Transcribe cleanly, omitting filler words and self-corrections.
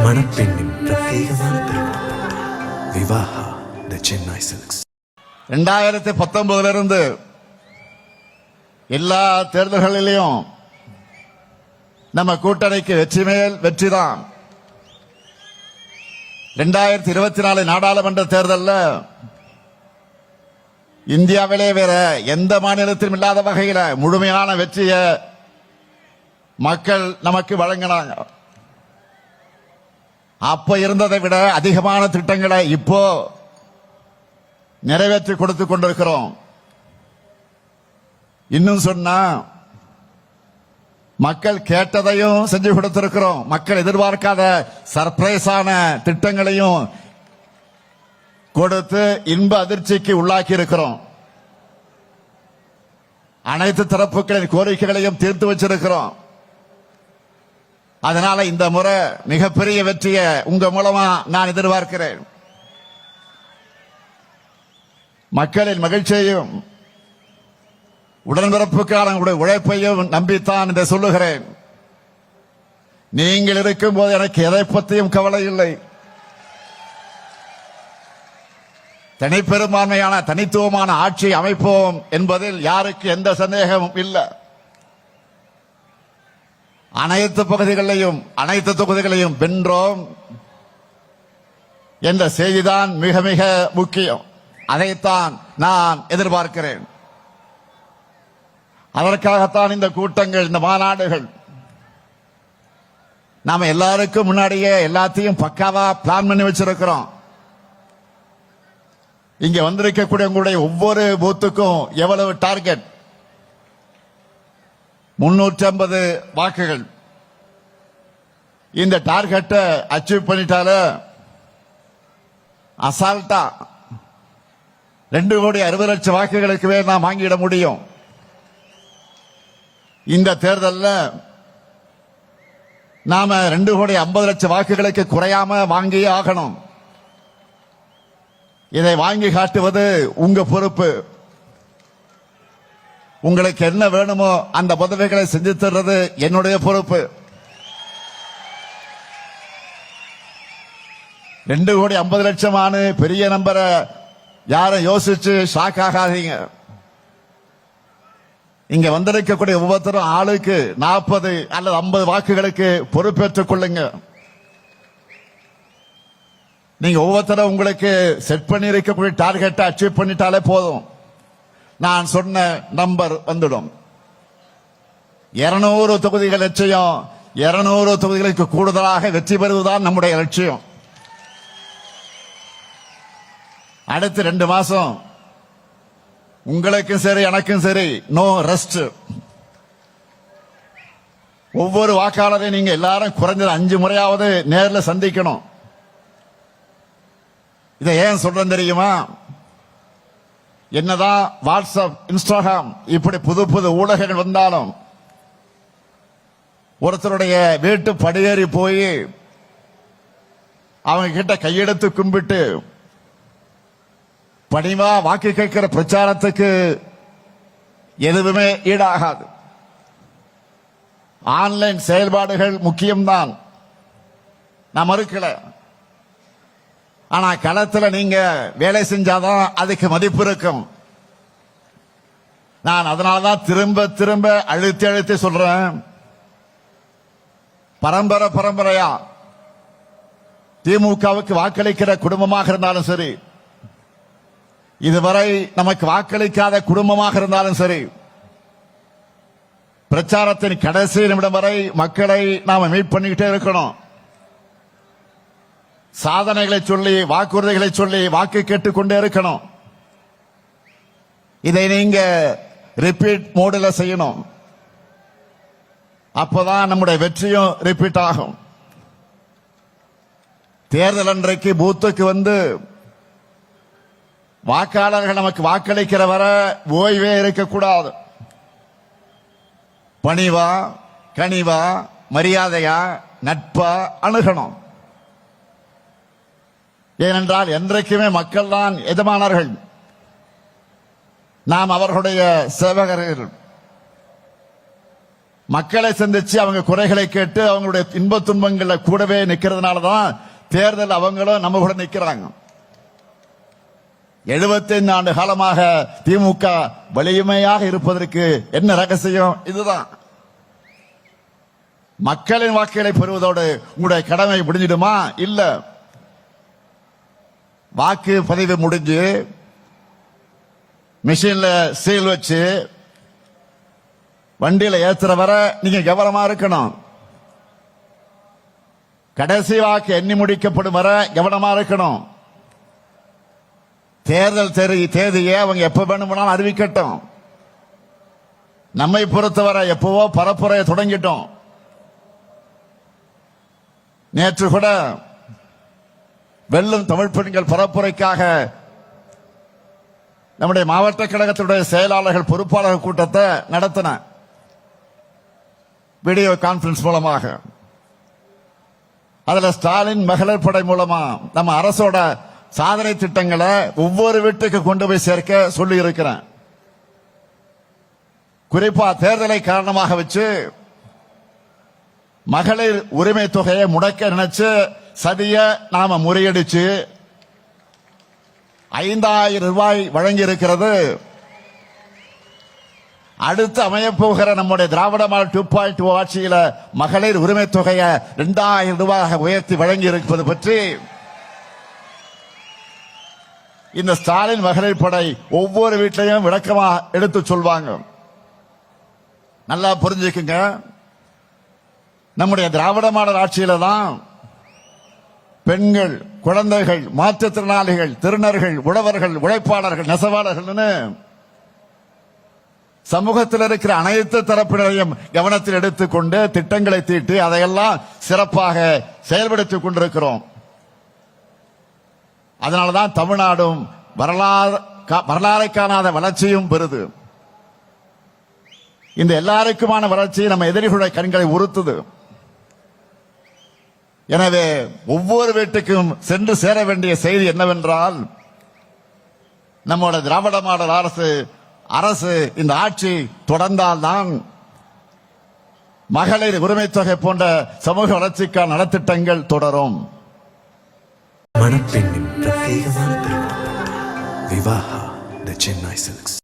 மணப்பெண்ணின் பிரத்யேகமான திருமணம் விவாஹா தி சென்னை சில்க்ஸ். 2019 எல்லா தேர்தல்களிலும் நம்ம கூட்டணிக்கு வெற்றி மேல் வெற்றிதான். 2024 நாடாளுமன்ற தேர்தலில் இந்தியாவிலே வேற எந்த மாநிலத்திலும் இல்லாத வகையில் முழுமையான வெற்றியை மக்கள் நமக்கு வழங்கினாங்க. அப்ப இருந்ததை விட அதிகமான திட்டங்களை இப்போ நிறைவேற்றி கொடுத்து கொண்டிருக்கிறோம். இன்னும் சொன்னா மக்கள் கேட்டதையும் செஞ்சு கொடுத்திருக்கிறோம். மக்கள் எதிர்பார்க்காத சர்ப்ரைஸான திட்டங்களையும் கொடுத்து இன்ப அதிர்ச்சிக்கு உள்ளாக்கி இருக்கிறோம். அனைத்து தரப்புகளின் கோரிக்கைகளையும் தீர்த்து வச்சிருக்கிறோம். அதனால இந்த முறை மிகப்பெரிய வெற்றியை உங்க மூலமா நான் எதிர்பார்க்கிறேன். மக்களின் மகிழ்ச்சியையும் உடன்பிறப்புக்கான உழைப்பையும் நம்பித்தான் இதை சொல்லுகிறேன். நீங்கள் இருக்கும் போது எனக்கு எதை பற்றியும் கவலை இல்லை. தனிப்பெரும்பான்மையான தனித்துவமான ஆட்சி அமைப்போம் என்பதில் யாருக்கு எந்த சந்தேகமும் இல்லை. அனைத்து பகுதிகளையும் அனைத்து தொகுதிகளையும் வென்றோம் என்ற செய்திதான் மிக மிக முக்கியம். அதைத்தான் நான் எதிர்பார்க்கிறேன். அதற்காகத்தான் இந்த கூட்டங்கள், இந்த மாநாடுகள். நாம எல்லாருக்கும் முன்னாடியே எல்லாத்தையும் பக்காவா பிளான் பண்ணி வச்சிருக்கிறோம். இங்க வந்திருக்கக்கூடிய உங்களுடைய ஒவ்வொரு பூத்துக்கும் எவ்வளவு டார்கெட்? 350 வாக்குகள். இந்த டார்கெட்டை அச்சீவ் பண்ணிட்டால அசால்ட்டா 2,60,00,000 வாக்குகளுக்கு நாம் வாங்கிட முடியும். இந்த தேர்தலில் நாம 2,50,00,000 வாக்குகளுக்கு குறையாம வாங்கியே ஆகணும். இதை வாங்கி காட்டுவது உங்க பொறுப்பு. உங்களுக்கு என்ன வேணுமோ அந்த உதவிகளை செஞ்சு தர்றது என்னுடைய பொறுப்பு. 2,50,00,000 பெரிய நம்பரை யாரும் யோசிச்சு ஷாக் ஆகாதீங்க. இங்க வந்திருக்கக்கூடிய ஒவ்வொருத்தரும் ஆளுக்கு 40 அல்லது 50 வாக்குகளுக்கு பொறுப்பேற்றுக் கொள்ளுங்க. நீங்க ஒவ்வொருத்தரும் உங்களுக்கு செட் பண்ணி இருக்கக்கூடிய டார்கெட்டை அச்சீவ் பண்ணிட்டாலே போதும். நான் சொன்ன நம்பர் வந்துடும். 200 தொகுதிகள் லட்சியம். 200 தொகுதிகளுக்கு கூடுதலாக வெற்றி பெறுவதுதான் நம்முடைய லட்சியம். அடுத்து 2 மாசம் உங்களுக்கும் சரி எனக்கும் சரி நோ ரெஸ்ட். ஒவ்வொரு வாக்காளரையும் நீங்க எல்லாரும் குறைஞ்சது 5 முறையாவது நேரில் சந்திக்கணும். இதை ஏன் சொல்றேன் தெரியுமா? என்னதான் வாட்ஸ்அப், இன்ஸ்டாகிராம் இப்படி புது புது ஊடகங்கள் வந்தாலும் ஒருத்தருடைய வீட்டு படியேறி போய் அவங்க கிட்ட கையெடுத்து கும்பிட்டு பணிவா வாக்கு கேட்கிற பிரச்சாரத்துக்கு எதுவுமே ஈடாகாது. ஆன்லைன் செயல்பாடுகள் முக்கியம்தான், நான் மறுக்கல. ஆனா களத்தில் நீங்க வேலை செஞ்சாதான் அதுக்கு மதிப்பு இருக்கும். நான் அதனாலதான் திரும்ப திரும்ப அழுத்தி அழுத்தி சொல்றேன். பரம்பரையா திமுகவுக்கு வாக்களிக்கிற குடும்பமாக இருந்தாலும் சரி, இதுவரை நமக்கு வாக்களிக்காத குடும்பமாக இருந்தாலும் சரி, பிரச்சாரத்தின் கடைசி நிமிடம் வரை மக்களை நாம மீட் பண்ணிக்கிட்டே இருக்கணும். சாதனைகளை சொல்லி, வாக்குறுதிகளை சொல்லி வாக்கு கேட்டுக்கொண்டே இருக்கணும். இதை நீங்க ரிப்பீட் மோடில் செய்யணும். அப்பதான் நம்முடைய வெற்றியும் ரிப்பீட் ஆகும். தேர்தல் அன்றைக்கு பூத்துக்கு வந்து வாக்காளர்கள் நமக்கு வாக்களிக்கிற வர ஓய்வே இருக்கக்கூடாது. பணிவா, கனிவா, மரியாதையா, நட்பா அணுகணும். ஏனென்றால் என்றைக்குமே மக்கள் தான் எஜமானர்கள், நாம் அவர்களுடைய சேவகர்கள். மக்களை சந்திச்சு அவங்க குறைகளை கேட்டு அவங்களுடைய இன்ப துன்பங்கள்ல கூடவே நிக்கிறதுனாலதான் தேர்தல் அவங்களும் நம்ம கூட நிக்கிறாங்க. 75 ஆண்டு காலமாக திமுக வலிமையாக இருப்பதற்கு என்ன ரகசியம்? இதுதான். மக்களின் வாக்குகளை பெறுவதோடு உங்களுடைய கடமை முடிஞ்சிடுமா? இல்ல. வாக்கு பதிவு முடிஞ்சு மிஷின்ல சீல் வச்சு வண்டியில ஏத்துற வர நீங்க கவனமா இருக்கணும். கடைசி வாக்கு எண்ணி முடிக்கப்படும் வர கவனமா இருக்கணும். தேர்தல் தேதியை அவங்க எப்ப வேணும்னாலும் அறிவிக்கட்டும். நம்மை பொறுத்தவரை எப்பவோ பரப்புரையை தொடங்கிட்டோம். நேற்று கூட வெல்லும் தமிழ் பெண்கள் பரப்புரைக்காக நம்முடைய மாவட்ட கழகத்தினுடைய செயலாளர்கள் பொறுப்பாளர்கள் கூட்டத்தை நடத்தின வீடியோ கான்பரன்ஸ் மூலமாக. அதுல ஸ்டாலின் மகளிர் படை மூலமா நம்ம அரசோட சாதனை திட்டங்களை ஒவ்வொரு வீட்டுக்கு கொண்டு போய் சேர்க்க சொல்லி இருக்கிறேன். குறிப்பா தேர்தலை காரணமாக வச்சு மகளிர் உரிமை தொகையை முடக்க நினைச்சு சதிய நாம முறியடிச்சு 5000 ரூபாய் வழங்கி இருக்கிறது. அடுத்து அமையப்போகிற நம்முடைய திராவிட மாடல் 2.0 ஆட்சியில மகளிர் உரிமை தொகையை 2000 ரூபாயாக உயர்த்தி வழங்கி இருப்பது பற்றி இந்த ஸ்டாலின் மகளிர் படை ஒவ்வொரு வீட்டிலையும் விளக்கமா எடுத்து சொல்வாங்க. நல்லா புரிஞ்சுக்குங்க. நம்முடைய திராவிட மாடல் ஆட்சியில தான் பெண்கள், குழந்தைகள், மாற்றுத்திறனாளிகள், திருநர்கள், உழவர்கள், உழைப்பாளர்கள், நெசவாளர்கள் சமூகத்தில் இருக்கிற அனைத்து தரப்பினரையும் கவனத்தில் எடுத்துக்கொண்டு திட்டங்களை தீட்டி அதையெல்லாம் சிறப்பாக செயல்படுத்திக் கொண்டிருக்கிறோம். அதனாலதான் தமிழ்நாடும் வரலாறை காணாத வளர்ச்சியும் பெறுது. இந்த எல்லாருக்குமான வளர்ச்சி நம்ம எதிரிகளுடைய கண்களை உறுத்துது. எனவே ஒவ்வொரு வீட்டுக்கும் சென்று சேர வேண்டிய செய்தி என்னவென்றால், நம்மோட திராவிட மாடல் அரசு இந்த ஆட்சி தொடர்ந்தால்தான் மகளிர் உரிமை தொகை போன்ற சமூக வளர்ச்சிக்கான நலத்திட்டங்கள் தொடரும். மணப்பெண்ணின் பிரத்யேகமான திருமணம் விவாஹா தி சென்னை சில்க்ஸ்.